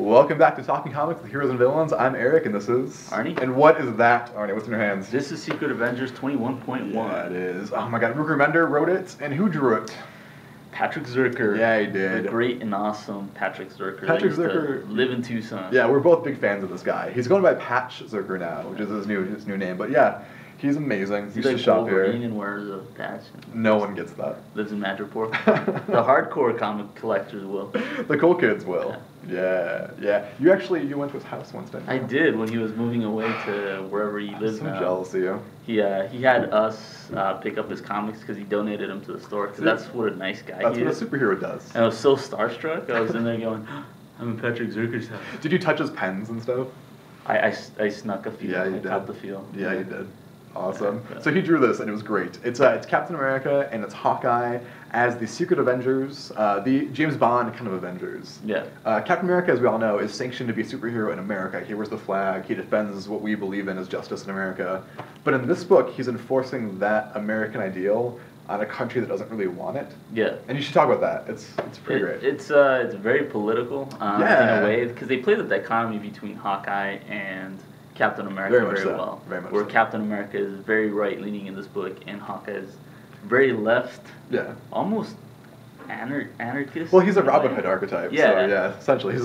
Welcome back to Talking Comics with Heroes and Villains. I'm Eric, and this is... Arnie. And what is that, Arnie? What's in your hands? This is Secret Avengers 21.1. Yeah, it is. Oh my god, Rick Remender wrote it, and who drew it? Patrick Zircher. Yeah, he did. The great and awesome Patrick Zircher. Patrick Zircher live in Tucson. Yeah, we're both big fans of this guy. He's going by Patch Zircher now, which is his new name. But yeah, he's amazing. He used to shop here. And wears a patch. No one gets that. Lives in Madripoor. The hardcore comic collectors will. The cool kids will. Yeah. You went to his house once, didn't you? I did when he was moving away to wherever he lives now. I'm so jealous of you. He had us pick up his comics because he donated them to the store. Because that's what a nice guy That's he what is. a superhero does. And I was so starstruck. I was in there going, I'm in Patrick Zircher's house. Did you touch his pens and stuff? I snuck a few. Yeah, you I did. caught the feel. Yeah, you did. Awesome. So he drew this, and it was great. It's Captain America and it's Hawkeye as the Secret Avengers, the James Bond kind of Avengers. Yeah. Captain America, as we all know, is sanctioned to be a superhero in America. He wears the flag. He defends what we believe in as justice in America. But in this book, he's enforcing that American ideal on a country that doesn't really want it. Yeah. And you should talk about that. It's pretty great. It's very political in a way because they play the dichotomy between Hawkeye and Captain America very well. Very much where so. Captain America is very right-leaning in this book, and Hawkeye is very left. Yeah. Almost anarchist. Well, he's a Robin Hood archetype. Yeah. So, yeah, essentially.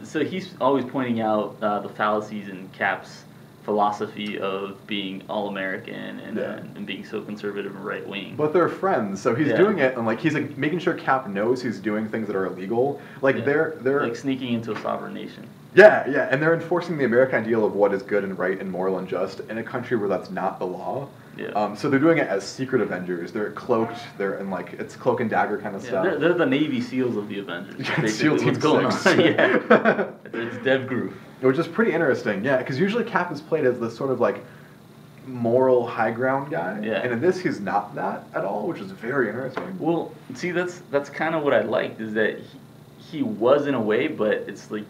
So he's always pointing out the fallacies in Cap's philosophy of being all-American and being so conservative and right-wing. But they're friends, so he's doing it, and he's making sure Cap knows he's doing things that are illegal. They're like sneaking into a sovereign nation. Yeah, and they're enforcing the American ideal of what is good and right and moral and just in a country where that's not the law. Yeah. So they're doing it as secret Avengers. They're cloaked. They're in it's cloak and dagger kind of stuff. They're the Navy SEAls of the Avengers. SEAL Team What's going 6. on? Yeah. It's Dev Groove. Which is pretty interesting, yeah, because usually Cap is played as this sort of moral high ground guy. Yeah. And in this, he's not that at all, which is very interesting. Well, see, that's kind of what I liked is that he was in a way, but it's like,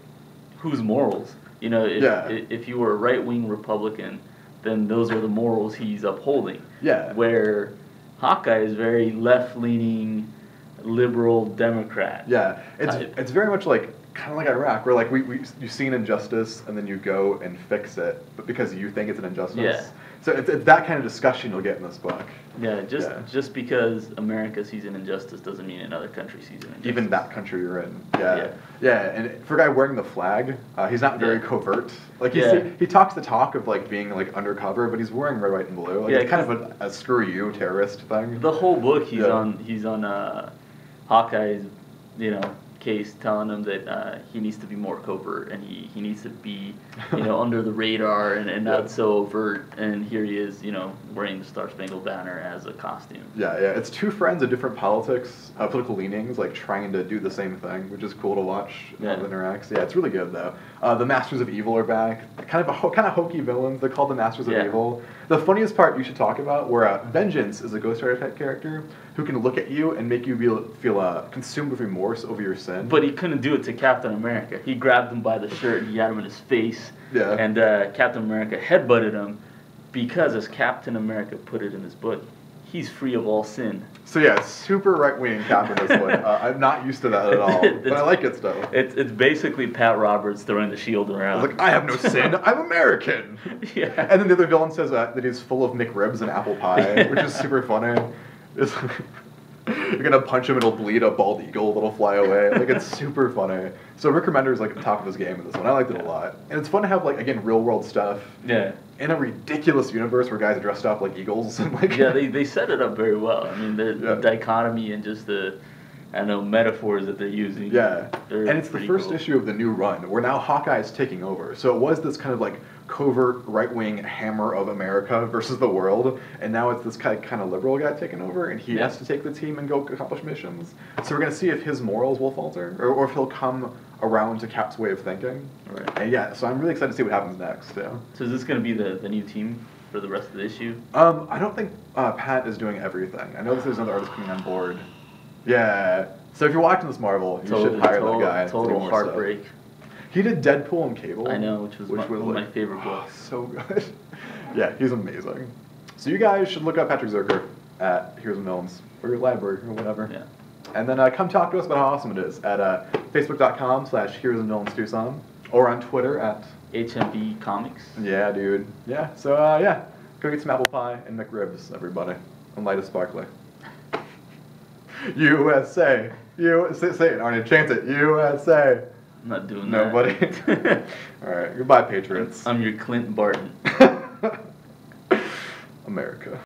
whose morals? You know, if you were a right-wing Republican, then those are the morals he's upholding. Yeah. Where Hawkeye is very left-leaning, liberal Democrat. Yeah, it's very much kind of like Iraq, where you see an injustice and then you go and fix it, but because you think it's an injustice. Yeah. So it's that kind of discussion you'll get in this book. Yeah, just because America sees an injustice doesn't mean another country sees an injustice. Even that country you're in. Yeah. And for a guy wearing the flag, he's not very covert. He talks the talk of being undercover, but he's wearing red, white, and blue. It's kind of a screw you terrorist thing. The whole book he's on Hawkeye's case, telling him that he needs to be more covert and he needs to be under the radar and not so overt, and here he is wearing the Star Spangled Banner as a costume. Yeah, it's two friends of different political leanings trying to do the same thing, which is cool to watch how it interacts. Yeah, it's really good though. The Masters of Evil are back, kind of hokey villains. They're called the Masters of Evil. The funniest part you should talk about, where Vengeance is a Ghost Rider type character who can look at you and make you feel consumed with remorse over your sin. But he couldn't do it to Captain America. He grabbed him by the shirt and he had him in his face. Yeah. And Captain America headbutted him because, as Captain America put it in his book, he's free of all sin. So yeah, super right-wing Cap in this one. I'm not used to that at all, but I like it still. It's basically Pat Roberts throwing the shield around. I have no sin. I'm American. Yeah. And then the other villain says that he's full of McRibs and apple pie, which is super funny. You're gonna punch him, it'll bleed, a bald eagle that'll fly away. It's super funny. So Rick Remender's at the top of his game in this one. I liked it a lot. And it's fun to have again real world stuff. Yeah. In a ridiculous universe where guys are dressed up like eagles and Yeah, they set it up very well. I mean the dichotomy and just the metaphors that they're using. Yeah. And it's the first issue of the new run where now Hawkeye is taking over. So it was this kind of covert right-wing hammer of America versus the world, and now it's this kind of liberal guy taking over, and he has to take the team and go accomplish missions. So we're going to see if his morals will falter, or if he'll come around to Cap's way of thinking. Right. And so I'm really excited to see what happens next. Yeah. So is this going to be the new team for the rest of the issue? I don't think Pat is doing everything. I know that there's another artist coming on board. Yeah. So if you're watching this Marvel, you should hire that guy. Total heartbreak. He did Deadpool and Cable. I know, which was one of my favorite books. So good. Yeah, he's amazing. So you guys should look up Patrick Zircher at Heroes and Villains or your library or whatever. Yeah. And then come talk to us about how awesome it is at facebook.com/Heroes and Villains Tucson, or on Twitter at HMB Comics. Yeah, dude. Yeah. So yeah, go get some apple pie and McRibs, everybody, and light a sparkly. USA. You say it, Arnie. Chant it. USA. I'm not doing Nobody. that. All right. Goodbye, Patriots. I'm your Clint Barton. America.